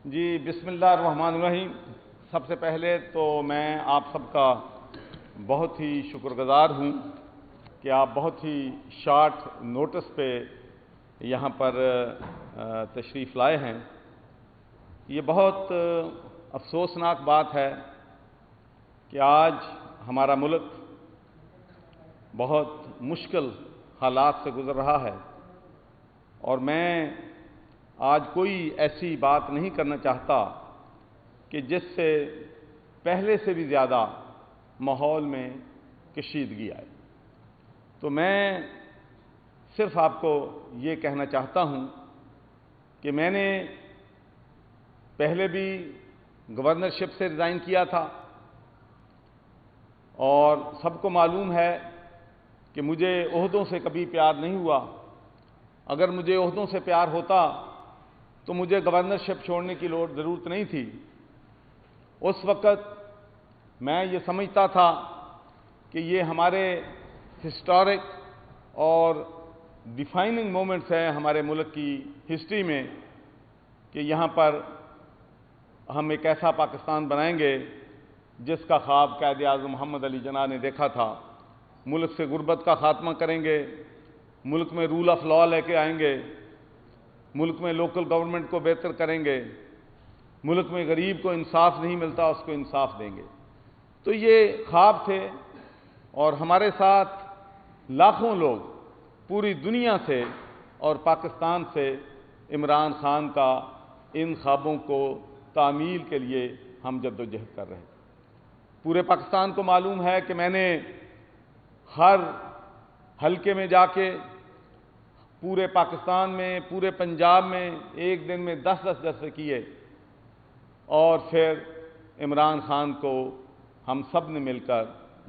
جی بسم اللہ الرحمن الرحیم۔ سب سے پہلے تو میں آپ سب کا بہت ہی شکر گزار ہوں کہ آپ بہت ہی شارٹ نوٹس پہ یہاں پر تشریف لائے ہیں۔ یہ بہت افسوسناک بات ہے کہ آج ہمارا ملک بہت مشکل حالات سے گزر رہا ہے، اور میں آج کوئی ایسی بات نہیں کرنا چاہتا کہ جس سے پہلے سے بھی زیادہ ماحول میں کشیدگی آئے۔ تو میں صرف آپ کو یہ کہنا چاہتا ہوں کہ میں نے پہلے بھی گورنرشپ سے ریزائن کیا تھا، اور سب کو معلوم ہے کہ مجھے عہدوں سے کبھی پیار نہیں ہوا۔ اگر مجھے عہدوں سے پیار ہوتا تو مجھے گورنرشپ چھوڑنے کی ضرورت نہیں تھی۔ اس وقت میں یہ سمجھتا تھا کہ یہ ہمارے ہسٹورک اور ڈیفائننگ مومنٹس ہیں ہمارے ملک کی ہسٹری میں، کہ یہاں پر ہم ایک ایسا پاکستان بنائیں گے جس کا خواب قائد اعظم محمد علی جناح نے دیکھا تھا۔ ملک سے غربت کا خاتمہ کریں گے، ملک میں رول آف لا لے کے آئیں گے، ملک میں لوکل گورنمنٹ کو بہتر کریں گے، ملک میں غریب کو انصاف نہیں ملتا اس کو انصاف دیں گے۔ تو یہ خواب تھے، اور ہمارے ساتھ لاکھوں لوگ پوری دنیا سے اور پاکستان سے عمران خان کا ان خوابوں کو تعمیل کے لیے ہم جدوجہد کر رہے ہیں۔ پورے پاکستان کو معلوم ہے کہ میں نے ہر حلقے میں جا کے پورے پاکستان میں، پورے پنجاب میں ایک دن میں 10 جلسے کیے، اور پھر عمران خان کو ہم سب نے مل کر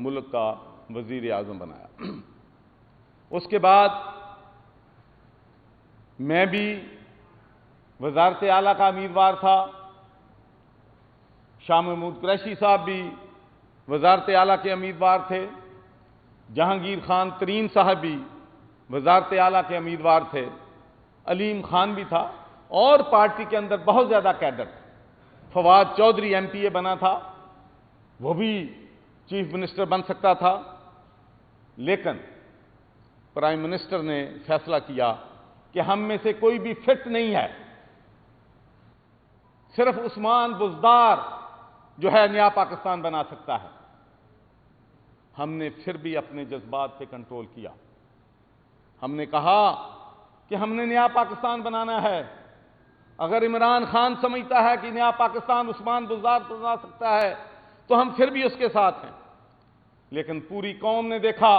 ملک کا وزیر اعظم بنایا۔ اس کے بعد میں بھی وزارت اعلیٰ کا امیدوار تھا، شاہ محمود قریشی صاحب بھی وزارت اعلیٰ کے امیدوار تھے، جہانگیر خان ترین صاحب بھی وزارت اعلیٰ کے امیدوار تھے، علیم خان بھی تھا، اور پارٹی کے اندر بہت زیادہ cadre. Fawad Chaudhry M P A بنا تھا، وہ بھی چیف منسٹر بن سکتا تھا، لیکن پرائم منسٹر نے فیصلہ کیا کہ ہم میں سے کوئی بھی فٹ نہیں ہے، صرف عثمان بزدار جو ہے نیا پاکستان بنا سکتا ہے۔ ہم نے پھر بھی اپنے جذبات پہ کنٹرول کیا۔ ہم نے کہا کہ ہم نے نیا پاکستان بنانا ہے۔ اگر عمران خان سمجھتا ہے کہ نیا پاکستان عثمان بزدار بنا سکتا ہے تو ہم پھر بھی اس کے ساتھ ہیں۔ لیکن پوری قوم نے دیکھا،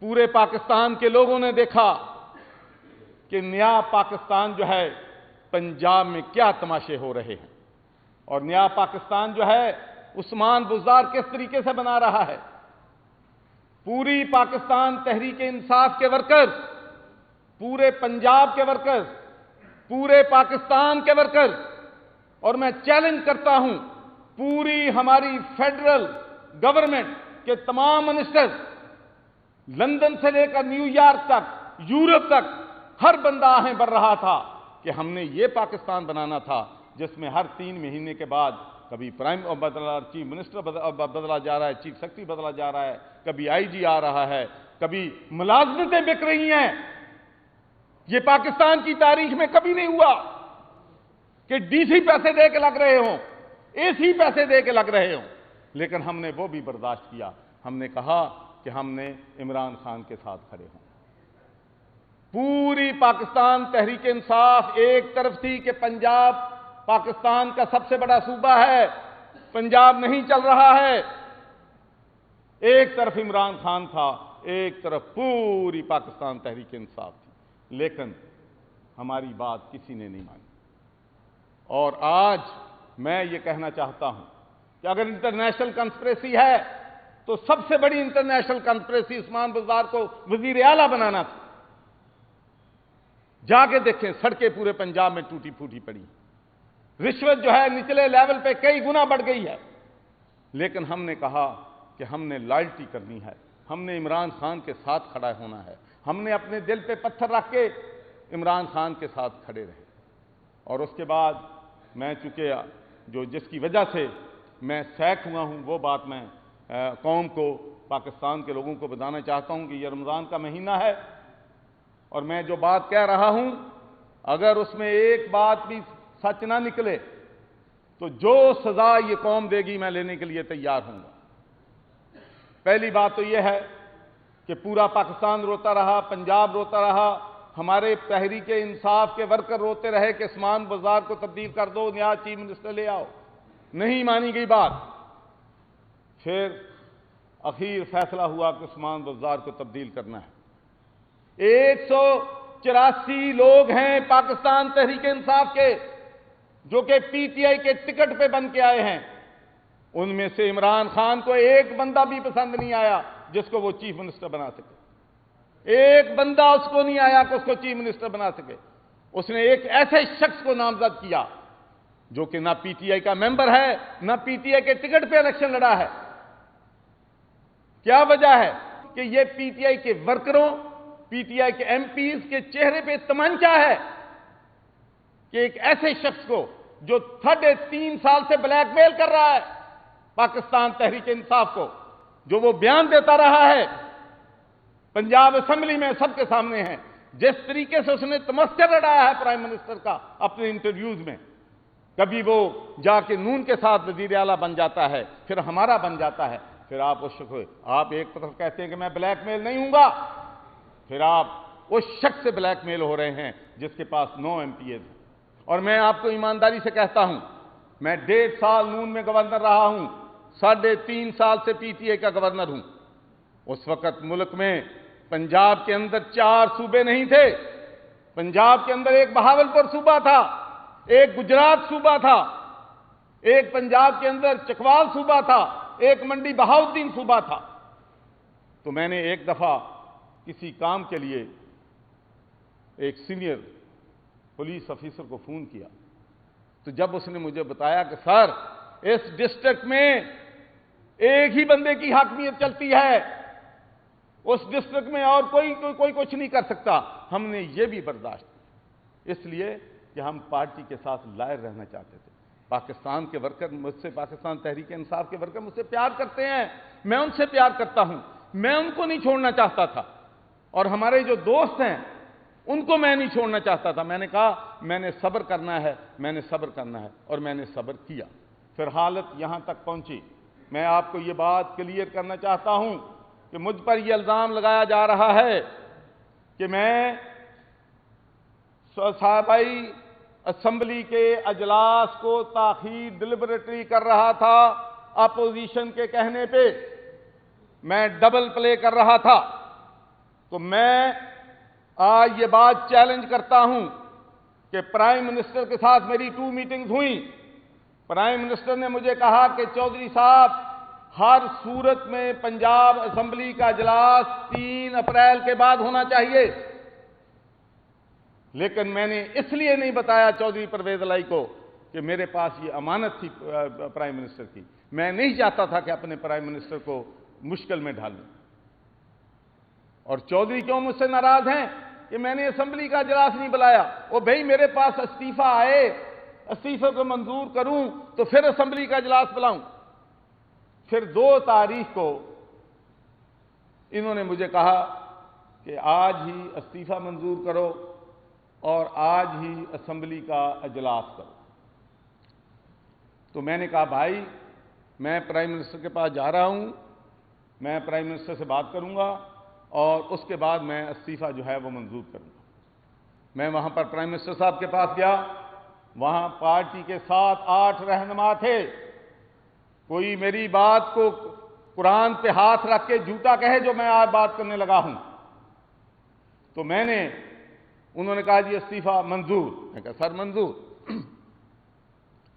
پورے پاکستان کے لوگوں نے دیکھا کہ نیا پاکستان جو ہے پنجاب میں کیا تماشے ہو رہے ہیں، اور نیا پاکستان جو ہے عثمان بزدار کس طریقے سے بنا رہا ہے۔ پوری پاکستان تحریک انصاف کے ورکرز، پورے پنجاب کے ورکرز، پورے پاکستان کے ورکرز، اور میں چیلنج کرتا ہوں پوری ہماری فیڈرل گورنمنٹ کے تمام منسٹرز، لندن سے لے کر نیو یارک تک، یورپ تک، ہر بندہ آہیں بڑھ رہا تھا کہ ہم نے یہ پاکستان بنانا تھا جس میں ہر 3 مہینے کے بعد کبھی چیف منسٹر بدلا جا رہا ہے، چیف سیکرٹری بدلا جا رہا ہے، کبھی آئی جی آ رہا ہے، کبھی ملازمتیں بک رہی ہیں۔ یہ پاکستان کی تاریخ میں کبھی نہیں ہوا کہ ڈی سی پیسے دے کے لگ رہے ہوں، اے سی پیسے دے کے لگ رہے ہوں، لیکن ہم نے وہ بھی برداشت کیا۔ ہم نے کہا کہ ہم نے عمران خان کے ساتھ کھڑے ہوں۔ پوری پاکستان تحریک انصاف ایک طرف تھی کہ پنجاب پاکستان کا سب سے بڑا صوبہ ہے، پنجاب نہیں چل رہا ہے۔ ایک طرف عمران خان تھا، ایک طرف پوری پاکستان تحریک انصاف تھی، لیکن ہماری بات کسی نے نہیں مانی۔ اور آج میں یہ کہنا چاہتا ہوں کہ اگر انٹرنیشنل کنسپریسی ہے تو سب سے بڑی انٹرنیشنل کنسپریسی عثمان بزدار کو وزیر اعلیٰ بنانا تھا۔ جا کے دیکھیں، سڑکیں پورے پنجاب میں ٹوٹی پھوٹی پڑی، رشوت جو ہے نچلے لیول پہ کئی گنا بڑھ گئی ہے، لیکن ہم نے کہا کہ ہم نے لائلٹی کرنی ہے، ہم نے عمران خان کے ساتھ کھڑا ہونا ہے۔ ہم نے اپنے دل پہ پتھر رکھ کے عمران خان کے ساتھ کھڑے رہے، اور اس کے بعد میں چونکہ جس کی وجہ سے میں سیک ہوا ہوں وہ بات میں قوم کو، پاکستان کے لوگوں کو بتانا چاہتا ہوں کہ یہ رمضان کا مہینہ ہے، اور میں جو بات کہہ رہا ہوں اگر اس میں ایک بات بھی سچ نہ نکلے تو جو سزا یہ قوم دے گی میں لینے کے لیے تیار ہوں گا۔ پہلی بات تو یہ ہے کہ پورا پاکستان روتا رہا، پنجاب روتا رہا، ہمارے تحریک انصاف کے ورکر روتے رہے کہ عثمان بزدار کو تبدیل کر دو، نیا چیف منسٹر لے آؤ، نہیں مانی گئی بات۔ پھر اخیر فیصلہ ہوا کہ عثمان بزدار کو تبدیل کرنا ہے۔ 184 لوگ ہیں پاکستان تحریک انصاف کے جو کہ پی ٹی آئی کے ٹکٹ پہ بن کے آئے ہیں، ان میں سے عمران خان کو ایک بندہ بھی پسند نہیں آیا جس کو وہ چیف منسٹر بنا سکے، ایک بندہ اس کو نہیں آیا کہ اس کو چیف منسٹر بنا سکے۔ اس نے ایک ایسے شخص کو نامزد کیا جو کہ نہ پی ٹی آئی کا ممبر ہے، نہ پی ٹی آئی کے ٹکٹ پہ الیکشن لڑا ہے۔ کیا وجہ ہے کہ یہ پی ٹی آئی کے ورکروں، پی ٹی آئی کے ایم پیز کے چہرے پہ تمانچہ ہے کہ ایک ایسے شخص کو جو 3.5 سال سے بلیک میل کر رہا ہے پاکستان تحریک انصاف کو، جو وہ بیان دیتا رہا ہے پنجاب اسمبلی میں سب کے سامنے ہے، جس طریقے سے اس نے تمسکر لڑایا ہے پرائم منسٹر کا اپنے انٹرویوز میں، کبھی وہ جا کے نون کے ساتھ وزیر اعلیٰ بن جاتا ہے، پھر ہمارا بن جاتا ہے، پھر آپ ایک طرف کہتے ہیں کہ میں بلیک میل نہیں ہوں گا، پھر آپ اس شخص سے بلیک میل ہو رہے ہیں جس کے پاس 9 ایم پی ایز ہیں۔ اور میں آپ کو ایمانداری سے کہتا ہوں، میں 1.5 سال نون میں گورنر رہا ہوں، 3.5 سال سے پی ٹی آئی کا گورنر ہوں۔ اس وقت ملک میں پنجاب کے اندر 4 صوبے نہیں تھے، پنجاب کے اندر ایک بہاولپور صوبہ تھا، ایک گجرات صوبہ تھا، ایک پنجاب کے اندر چکوال صوبہ تھا، ایک منڈی بہاؤالدین صوبہ تھا۔ تو میں نے ایک دفعہ کسی کام کے لیے ایک سینئر پولیس افیسر کو فون کیا، تو جب اس نے مجھے بتایا کہ سر اس ڈسٹرکٹ میں ایک ہی بندے کی حاکمیت چلتی ہے، اس ڈسٹرکٹ میں اور کوئی کچھ نہیں کر سکتا، ہم نے یہ بھی برداشت کیا، اس لیے کہ ہم پارٹی کے ساتھ لائر رہنا چاہتے تھے۔ پاکستان کے ورکر مجھ سے، پاکستان تحریک انصاف کے ورکر مجھ سے پیار کرتے ہیں، میں ان سے پیار کرتا ہوں، میں ان کو نہیں چھوڑنا چاہتا تھا، اور ہمارے جو دوست ہیں ان کو میں نہیں چھوڑنا چاہتا تھا۔ میں نے کہا میں نے صبر کرنا ہے، میں نے صبر کرنا ہے، اور میں نے صبر کیا۔ پھر حالت یہاں تک پہنچی۔ میں آپ کو یہ بات کلیئر کرنا چاہتا ہوں کہ مجھ پر یہ الزام لگایا جا رہا ہے کہ میں صوبائی اسمبلی کے اجلاس کو تاخیر ڈیلیبریٹلی کر رہا تھا، اپوزیشن کے کہنے پہ میں ڈبل پلے کر رہا تھا۔ تو میں آج یہ بات چیلنج کرتا ہوں کہ پرائم منسٹر کے ساتھ میری 2 میٹنگز ہوئیں، پرائم منسٹر نے مجھے کہا کہ چودھری صاحب ہر صورت میں پنجاب اسمبلی کا اجلاس 3 اپریل کے بعد ہونا چاہیے، لیکن میں نے اس لیے نہیں بتایا چودھری پرویز الہی کو کہ میرے پاس یہ امانت تھی پرائم منسٹر کی، میں نہیں چاہتا تھا کہ اپنے پرائم منسٹر کو مشکل میں ڈالوں۔ اور چودھری کیوں مجھ سے ناراض ہیں کہ میں نے اسمبلی کا اجلاس نہیں بلایا؟ وہ بھائی میرے پاس استعفیٰ آئے، استعفے کو منظور کروں تو پھر اسمبلی کا اجلاس بلاؤں۔ پھر 2 تاریخ کو انہوں نے مجھے کہا کہ آج ہی استعفیٰ منظور کرو اور آج ہی اسمبلی کا اجلاس کرو۔ تو میں نے کہا بھائی میں پرائم منسٹر کے پاس جا رہا ہوں، میں پرائم منسٹر سے بات کروں گا اور اس کے بعد میں استعفیٰ جو ہے وہ منظور کروں گا۔ میں وہاں پر پرائم منسٹر صاحب کے پاس گیا، وہاں پارٹی کے 7-8 رہنما تھے، کوئی میری بات کو قرآن پہ ہاتھ رکھ کے جھوٹا کہے جو میں آج بات کرنے لگا ہوں۔ تو انہوں نے کہا جی استعفیٰ منظور، میں کہا سر منظور۔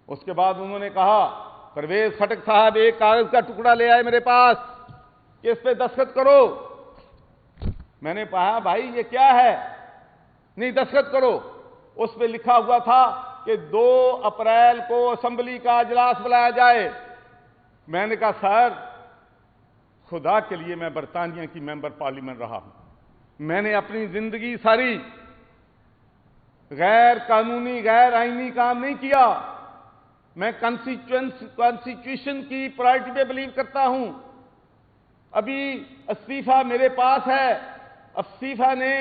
اس کے بعد انہوں نے کہا پرویز خٹک صاحب ایک کاغذ کا ٹکڑا لے آئے میرے پاس کہ اس پہ دستخط کرو۔ میں نے کہا بھائی یہ کیا ہے؟ نہیں دستخط کرو۔ اس پہ لکھا ہوا تھا کہ 2 اپریل کو اسمبلی کا اجلاس بلایا جائے۔ میں نے کہا سر خدا کے لیے میں برطانیہ کی ممبر پارلیمنٹ رہا ہوں، میں نے اپنی زندگی ساری غیر قانونی غیر آئینی کام نہیں کیا، میں کانسٹیٹیوشن کی پرائرٹی پہ بلیو کرتا ہوں. ابھی استعفیٰ میرے پاس ہے. استعفیٰ نے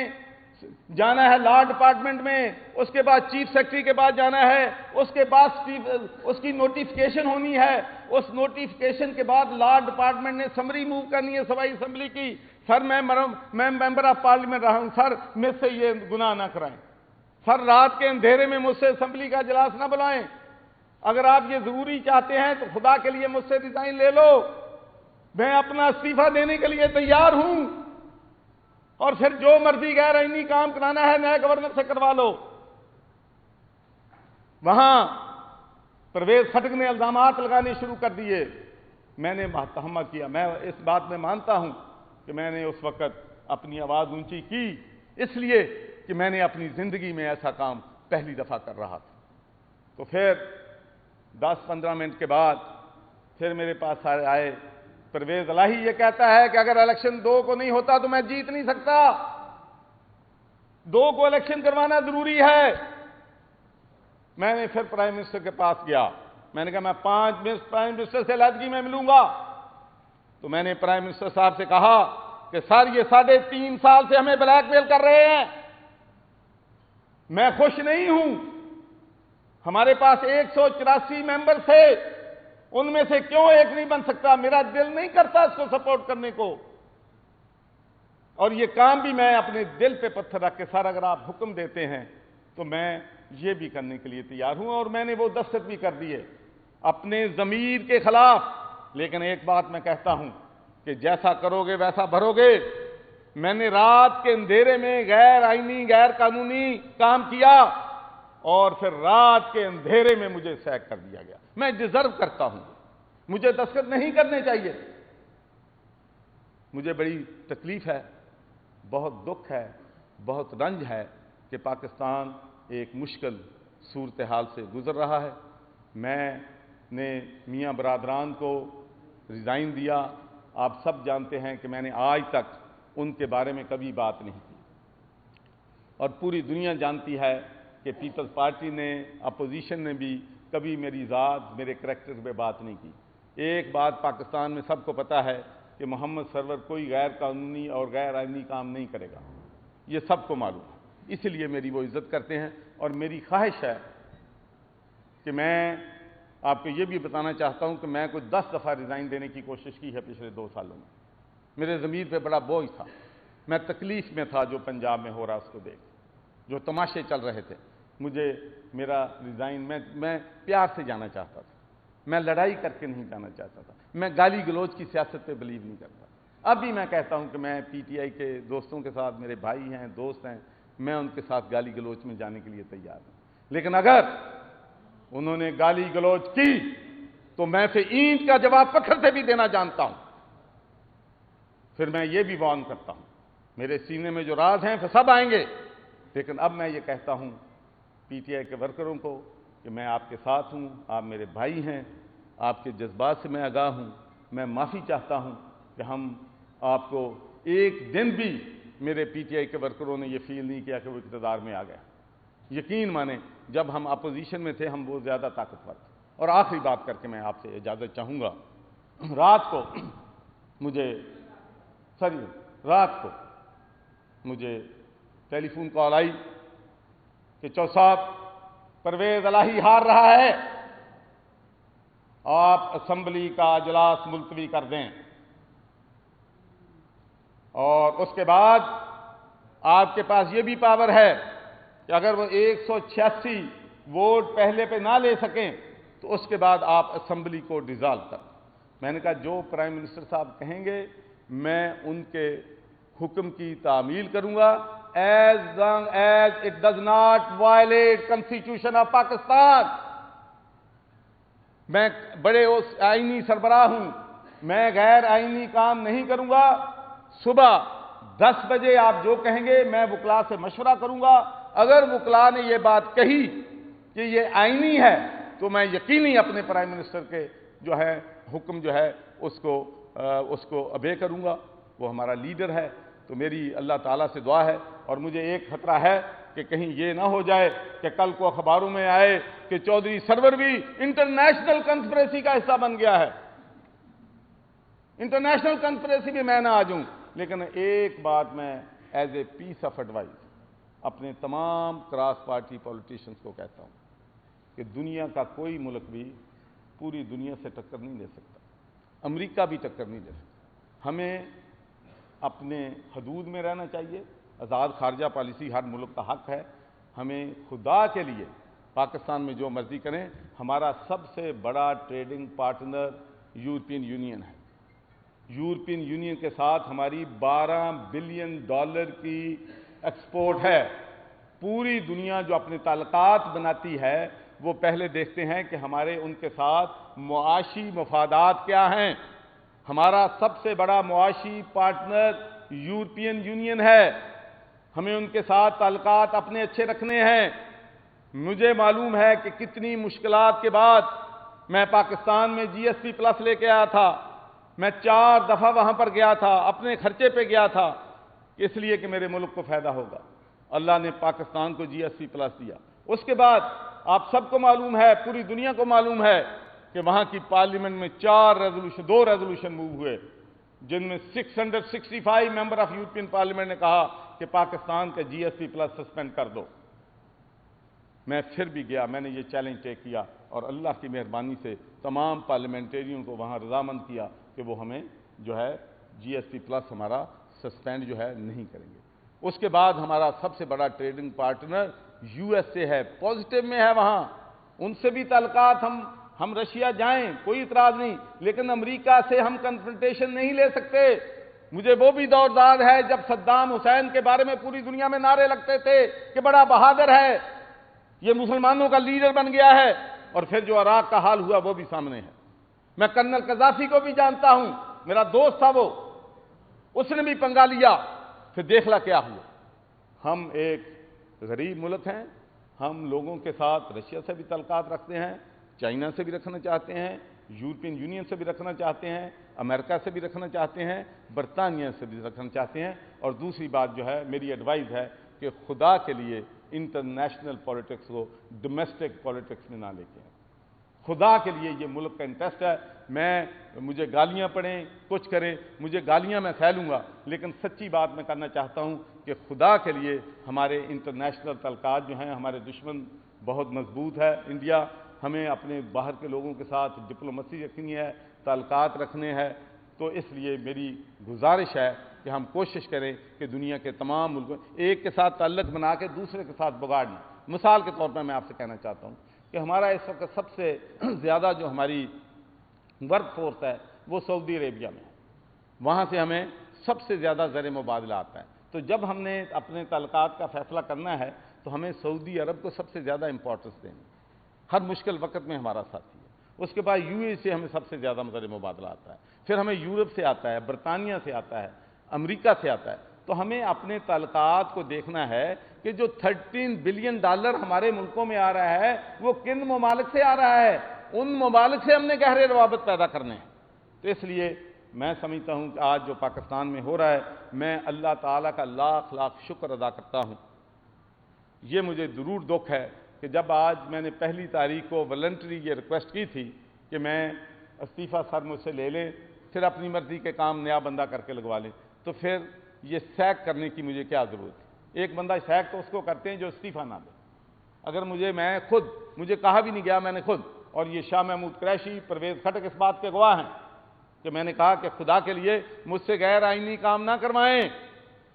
جانا ہے لا ڈپارٹمنٹ میں, اس کے بعد چیف سیکرٹری کے بعد جانا ہے, اس کے بعد اس کی نوٹیفکیشن ہونی ہے, اس نوٹیفکیشن کے بعد لا ڈپارٹمنٹ نے سمری موو کرنی ہے صوبائی اسمبلی کی. سر میں ممبر آف پارلیمنٹ رہا ہوں, سر مجھ سے یہ گناہ نہ کرائیں. سر رات کے اندھیرے میں مجھ سے اسمبلی کا اجلاس نہ بلائیں. اگر آپ یہ ضروری چاہتے ہیں تو خدا کے لیے مجھ سے ریزائن لے لو. میں اپنا استعفیٰ دینے کے لیے تیار ہوں, اور پھر جو مرضی غیر آئینی کام کرانا ہے نئے گورنر سے کروا لو. وہاں پرویز خٹک نے الزامات لگانے شروع کر دیے. میں نے محتمہ کیا. میں اس بات میں مانتا ہوں کہ میں نے اس وقت اپنی آواز اونچی کی اس لیے کہ میں نے اپنی زندگی میں ایسا کام پہلی دفعہ کر رہا تھا. تو پھر 10-15 منٹ کے بعد پھر میرے پاس آئے. پرویز الہی یہ کہتا ہے کہ اگر الیکشن 2 کو نہیں ہوتا تو میں جیت نہیں سکتا. 2 کو الیکشن کروانا ضروری ہے. میں نے پھر پرائم منسٹر کے پاس گیا. میں نے کہا میں 5 پرائم منسٹر سے علیحدگی میں ملوں گا. تو میں نے پرائم منسٹر صاحب سے کہا کہ سر یہ 3.5 سال سے ہمیں بلیک میل کر رہے ہیں. میں خوش نہیں ہوں. ہمارے پاس 184 ممبر تھے, ان میں سے کیوں ایک نہیں بن سکتا؟ میرا دل نہیں کرتا اس کو سپورٹ کرنے کو. اور یہ کام بھی میں اپنے دل پہ پتھر رکھ کے, سر اگر آپ حکم دیتے ہیں تو میں یہ بھی کرنے کے لیے تیار ہوں. اور میں نے وہ دستخط بھی کر دیے اپنے ضمیر کے خلاف. لیکن ایک بات میں کہتا ہوں کہ جیسا کرو گے ویسا بھرو گے. میں نے رات کے اندھیرے میں غیر آئینی غیر قانونی کام کیا, اور پھر رات کے اندھیرے میں مجھے سیک کر دیا گیا. میں ڈیزرو کرتا ہوں. مجھے دستخط نہیں کرنے چاہیے. مجھے بڑی تکلیف ہے, بہت دکھ ہے, بہت رنج ہے کہ پاکستان ایک مشکل صورتحال سے گزر رہا ہے. میں نے میاں برادران کو ریزائن دیا. آپ سب جانتے ہیں کہ میں نے آج تک ان کے بارے میں کبھی بات نہیں کی, اور پوری دنیا جانتی ہے کہ پیپلز پارٹی نے, اپوزیشن نے بھی کبھی میری ذات, میرے کریکٹر پہ بات نہیں کی. ایک بات پاکستان میں سب کو پتہ ہے کہ محمد سرور کوئی غیر قانونی اور غیر آئینی کام نہیں کرے گا. یہ سب کو معلوم ہے. اس لیے میری وہ عزت کرتے ہیں. اور میری خواہش ہے کہ میں آپ کو یہ بھی بتانا چاہتا ہوں کہ میں کوئی 10 دفعہ ریزائن دینے کی کوشش کی ہے پچھلے 2 سالوں میں. میرے ضمیر پہ بڑا بوجھ تھا. میں تکلیف میں تھا جو پنجاب میں ہو رہا اس کو دیکھ, جو تماشے چل رہے تھے. مجھے میرا ریزائن میں پیار سے جانا چاہتا تھا. میں لڑائی کر کے نہیں جانا چاہتا تھا. میں گالی گلوچ کی سیاست پہ بلیو نہیں کرتا. اب بھی میں کہتا ہوں کہ میں پی ٹی آئی کے دوستوں کے ساتھ, میرے بھائی ہیں, دوست ہیں, میں ان کے ساتھ گالی گلوچ میں جانے کے لیے تیار ہوں. لیکن اگر انہوں نے گالی گلوچ کی تو میں پھر اینٹ کا جواب پتھر سے بھی دینا جانتا ہوں. پھر میں یہ بھی وارن کرتا ہوں, میرے سینے میں جو راز ہیں پھر سب آئیں گے. لیکن اب میں یہ کہتا ہوں پی ٹی آئی کے ورکروں کو کہ میں آپ کے ساتھ ہوں, آپ میرے بھائی ہیں, آپ کے جذبات سے میں آگاہ ہوں. میں معافی چاہتا ہوں کہ ہم آپ کو ایک دن بھی میرے پی ٹی آئی کے ورکروں نے یہ فیل نہیں کیا کہ وہ اقتدار میں آ گیا. یقین مانیں جب ہم اپوزیشن میں تھے ہم وہ زیادہ طاقتور تھے. اور آخری بات کر کے میں آپ سے اجازت چاہوں گا. رات کو مجھے ٹیلی فون کال آئی کہ چو صاحب پرویز الہی ہار رہا ہے, آپ اسمبلی کا اجلاس ملتوی کر دیں. اور اس کے بعد آپ کے پاس یہ بھی پاور ہے کہ اگر وہ 186 ووٹ پہلے پہ نہ لے سکیں تو اس کے بعد آپ اسمبلی کو ڈیزالو کر. میں نے کہا جو پرائم منسٹر صاحب کہیں گے میں ان کے حکم کی تعمیل کروں گا, as long as it does not violate Constitution of Pakistan. میں بڑے آئینی سربراہ ہوں, میں غیر آئینی کام نہیں کروں گا. صبح 10 بجے آپ جو کہیں گے میں وکلا سے مشورہ کروں گا. اگر وکلا نے یہ بات کہی کہ یہ آئینی ہے تو میں یقینی اپنے پرائم منسٹر کے جو ہے حکم جو ہے اس کو ابے کروں گا. وہ ہمارا لیڈر ہے. تو میری اللہ تعالیٰ سے دعا ہے, اور مجھے ایک خطرہ ہے کہ کہیں یہ نہ ہو جائے کہ کل کو اخباروں میں آئے کہ چودھری سرور بھی انٹرنیشنل کنسپریسی کا حصہ بن گیا ہے، انٹرنیشنل کنسپریسی میں نہ آ جاؤں۔ لیکن ایک بات میں as a piece of advice اپنے تمام کراس پارٹی پولیٹیشنز کو کہتا ہوں کہ دنیا کا کوئی ملک بھی پوری دنیا سے ٹکر نہیں لے سکتا، امریکہ بھی ٹکر نہیں لے سکتا۔ ہمیں اپنے حدود میں رہنا چاہیے، آزاد خارجہ پالیسی ہر ملک کا حق ہے۔ ہمیں خدا کے لیے پاکستان میں جو مرضی کریں، ہمارا سب سے بڑا ٹریڈنگ پارٹنر یورپین یونین ہے۔ یورپین یونین کے ساتھ ہماری $12 بلین کی ایکسپورٹ ہے۔ پوری دنیا جو اپنے تعلقات بناتی ہے وہ پہلے دیکھتے ہیں کہ ہمارے ان کے ساتھ معاشی مفادات کیا ہیں۔ ہمارا سب سے بڑا معاشی پارٹنر یورپین یونین ہے، ہمیں ان کے ساتھ تعلقات اپنے اچھے رکھنے ہیں۔ مجھے معلوم ہے کہ کتنی مشکلات کے بعد میں پاکستان میں GSP+ لے کے آیا تھا، میں 4 دفعہ وہاں پر گیا تھا، اپنے خرچے پہ گیا تھا، اس لیے کہ میرے ملک کو فائدہ ہوگا۔ اللہ نے پاکستان کو GSP+ دیا۔ اس کے بعد آپ سب کو معلوم ہے، پوری دنیا کو معلوم ہے کہ وہاں کی پارلیمنٹ میں 2 ریزولوشن موو ہوئے، جن میں 665 ممبر آف یورپین پارلیمنٹ نے کہا کہ پاکستان کا GSP+ سسپینڈ کر دو۔ میں پھر بھی گیا، میں نے یہ چیلنج ٹیک کیا اور اللہ کی مہربانی سے تمام پارلیمنٹیرین کو وہاں رضامند کیا کہ وہ ہمیں جو ہے GSP+ ہمارا سسپینڈ جو ہے نہیں کریں گے۔ اس کے بعد ہمارا سب سے بڑا ٹریڈنگ پارٹنر USA ہے، پازیٹیو میں ہے، وہاں ان سے بھی تعلقات ہم رشیا جائیں کوئی اعتراض نہیں، لیکن امریکہ سے ہم کنفرنٹیشن نہیں لے سکتے۔ مجھے وہ بھی دور یاد ہے جب صدام حسین کے بارے میں پوری دنیا میں نعرے لگتے تھے کہ بڑا بہادر ہے، یہ مسلمانوں کا لیڈر بن گیا ہے، اور پھر جو عراق کا حال ہوا وہ بھی سامنے ہے۔ میں کرنل قذافی کو بھی جانتا ہوں، میرا دوست تھا وہ، اس نے بھی پنگا لیا، پھر دیکھلا کیا ہوا۔ ہم ایک غریب ملک ہیں، ہم لوگوں کے ساتھ رشیا سے بھی تعلقات رکھتے ہیں، چائنا سے بھی رکھنا چاہتے ہیں، یورپین یونین سے بھی رکھنا چاہتے ہیں، امریکہ سے بھی رکھنا چاہتے ہیں، برطانیہ سے بھی رکھنا چاہتے ہیں۔ اور دوسری بات جو ہے میری ایڈوائز ہے کہ خدا کے لیے انٹرنیشنل پولیٹکس کو ڈومیسٹک پولیٹکس میں نہ لے کے آئیں۔ خدا کے لیے یہ ملک کا انٹرسٹ ہے۔ مجھے گالیاں پڑیں، کچھ کریں، مجھے گالیاں میں سہ لوں گا، لیکن سچی بات میں کرنا چاہتا ہوں کہ خدا کے لیے ہمارے انٹرنیشنل تعلقات جو ہیں، ہمارے دشمن بہت مضبوط ہے انڈیا، ہمیں اپنے باہر کے لوگوں کے ساتھ ڈپلومیسی رکھنی ہے، تعلقات رکھنے ہیں۔ تو اس لیے میری گزارش ہے کہ ہم کوشش کریں کہ دنیا کے تمام ملکوں ایک کے ساتھ تعلق بنا کے دوسرے کے ساتھ بگاڑنا۔ مثال کے طور پر میں آپ سے کہنا چاہتا ہوں کہ ہمارا اس وقت سب سے زیادہ جو ہماری ورک فورس ہے وہ سعودی عربیہ میں ہے، وہاں سے ہمیں سب سے زیادہ زر مبادلہ آتا ہے۔ تو جب ہم نے اپنے تعلقات کا فیصلہ کرنا ہے تو ہمیں سعودی عرب کو سب سے زیادہ امپورٹنس دینی، ہر مشکل وقت میں ہمارا ساتھی ہے۔ اس کے بعد UAE سے ہمیں سب سے زیادہ زر مبادلہ آتا ہے، پھر ہمیں یورپ سے آتا ہے، برطانیہ سے آتا ہے، امریکہ سے آتا ہے۔ تو ہمیں اپنے تعلقات کو دیکھنا ہے کہ جو $13 بلین ہمارے ملکوں میں آ رہا ہے وہ کن ممالک سے آ رہا ہے، ان ممالک سے ہم نے گہرے روابط پیدا کرنے ہیں۔ تو اس لیے میں سمجھتا ہوں کہ آج جو پاکستان میں ہو رہا ہے، میں اللہ تعالیٰ کا لاکھ لاکھ شکر ادا کرتا ہوں۔ یہ مجھے ضرور دکھ ہے کہ جب آج میں نے 1 تاریخ کو والنٹری یہ ریکویسٹ کی تھی کہ میں استعفیٰ سر مجھ سے لے لیں، پھر اپنی مرضی کے کام نیا بندہ کر کے لگوا لیں، تو پھر یہ سیک کرنے کی مجھے کیا ضرورت ہے؟ ایک بندہ سیک تو اس کو کرتے ہیں جو استعفیٰ نہ دے۔ اگر مجھے کہا بھی نہیں گیا، میں نے خود، اور یہ شاہ محمود قریشی، پرویز خٹک اس بات کے گواہ ہیں کہ میں نے کہا کہ خدا کے لیے مجھ سے غیر آئینی کام نہ کروائیں،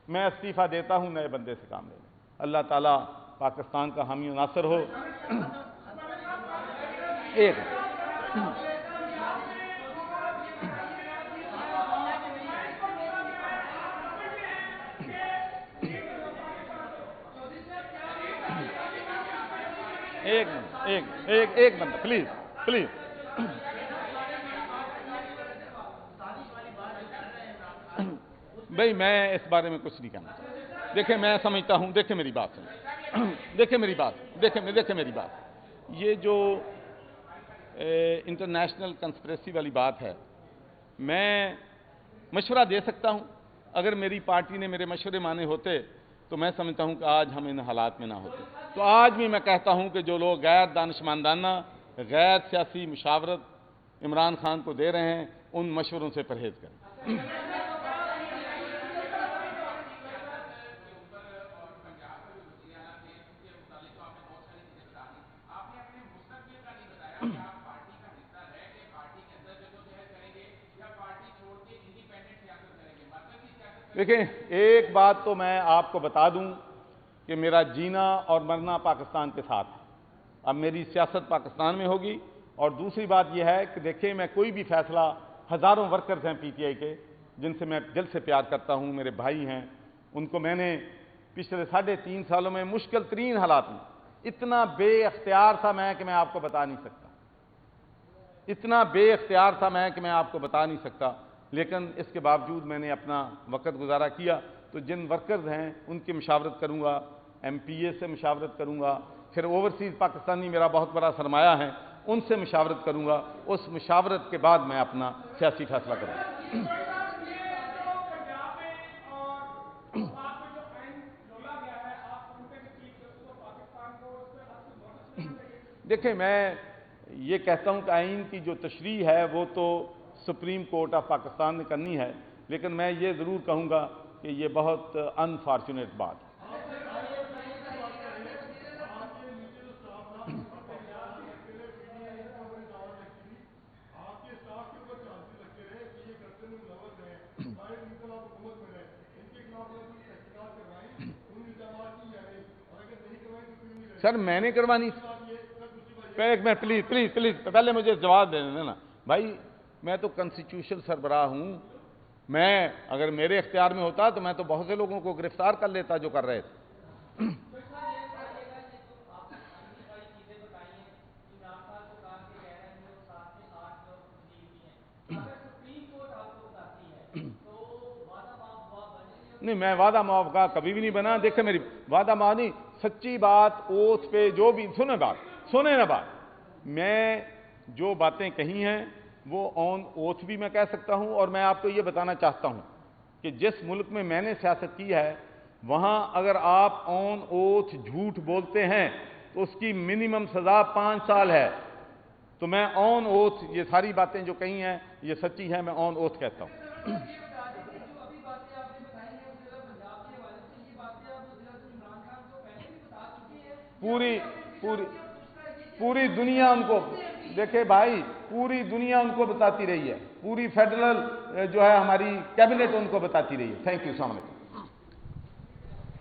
میں استعفیٰ دیتا ہوں، نئے بندے سے کام لے لیں۔ اللہ تعالیٰ پاکستان کا حامی و ناصر ہو۔ ایک بندہ پلیز بھائی، میں اس بارے میں کچھ نہیں کہنا چاہتا۔ دیکھیں، میں سمجھتا ہوں، دیکھیں میری بات سنیں، دیکھیں میری بات، یہ جو انٹرنیشنل کنسپریسی والی بات ہے، میں مشورہ دے سکتا ہوں۔ اگر میری پارٹی نے میرے مشورے مانے ہوتے تو میں سمجھتا ہوں کہ آج ہم ان حالات میں نہ ہوتے. تو آج بھی میں کہتا ہوں کہ جو لوگ غیر دانشمندانہ غیر سیاسی مشاورت عمران خان کو دے رہے ہیں ان مشوروں سے پرہیز کریں. دیکھیں ایک بات تو میں آپ کو بتا دوں کہ میرا جینا اور مرنا پاکستان کے ساتھ ہے. اب میری سیاست پاکستان میں ہوگی. اور دوسری بات یہ ہے کہ دیکھیں میں کوئی بھی فیصلہ، ہزاروں ورکرز ہیں پی ٹی آئی کے جن سے میں دل سے پیار کرتا ہوں، میرے بھائی ہیں، ان کو میں نے پچھلے 3.5 سالوں میں مشکل ترین حالات میں اتنا بے اختیار تھا میں کہ میں آپ کو بتا نہیں سکتا، اتنا بے اختیار تھا میں کہ میں آپ کو بتا نہیں سکتا. لیکن اس کے باوجود میں نے اپنا وقت گزارا کیا. تو جن ورکرز ہیں ان کی مشاورت کروں گا، ایم پی اے سے مشاورت کروں گا، پھر اوورسیز پاکستانی میرا بہت بڑا سرمایہ ہے، ان سے مشاورت کروں گا. اس مشاورت کے بعد میں اپنا سیاسی فیصلہ کروں گا. دیکھیں میں یہ کہتا ہوں کہ آئین کی جو تشریح ہے وہ تو سپریم کورٹ آف پاکستان نے کرنی ہے، لیکن میں یہ ضرور کہوں گا کہ یہ بہت انفارچونیٹ بات ہے. سر میں نے کروانی، ایک منٹ پلیز پہلے مجھے جواب دینے دینا بھائی. میں تو کنسٹیٹیوشن سربراہ ہوں. میں اگر میرے اختیار میں ہوتا تو میں تو بہت سے لوگوں کو گرفتار کر لیتا جو کر رہے تھے. نہیں میں وعدہ معاف کا کبھی بھی نہیں بنا. دیکھیں میری وعدہ معاف نہیں، سچی بات اوتھ پہ جو بھی سنیں نا بات میں جو باتیں کہی ہیں وہ آن اوتھ بھی میں کہہ سکتا ہوں. اور میں آپ کو یہ بتانا چاہتا ہوں کہ جس ملک میں میں نے سیاست کی ہے وہاں اگر آپ آن اوتھ جھوٹ بولتے ہیں تو اس کی منیمم سزا 5 سال ہے. تو میں آن اوتھ یہ ساری باتیں جو کہی ہیں یہ سچی ہیں، میں آن اوتھ کہتا ہوں. پوری دنیا ان کو، دیکھیں بھائی پوری دنیا ان کو بتاتی رہی ہے، پوری فیڈرل جو ہے ہماری کیبنٹ ان کو بتاتی رہی ہے. تھینک یو، السلام علیکم.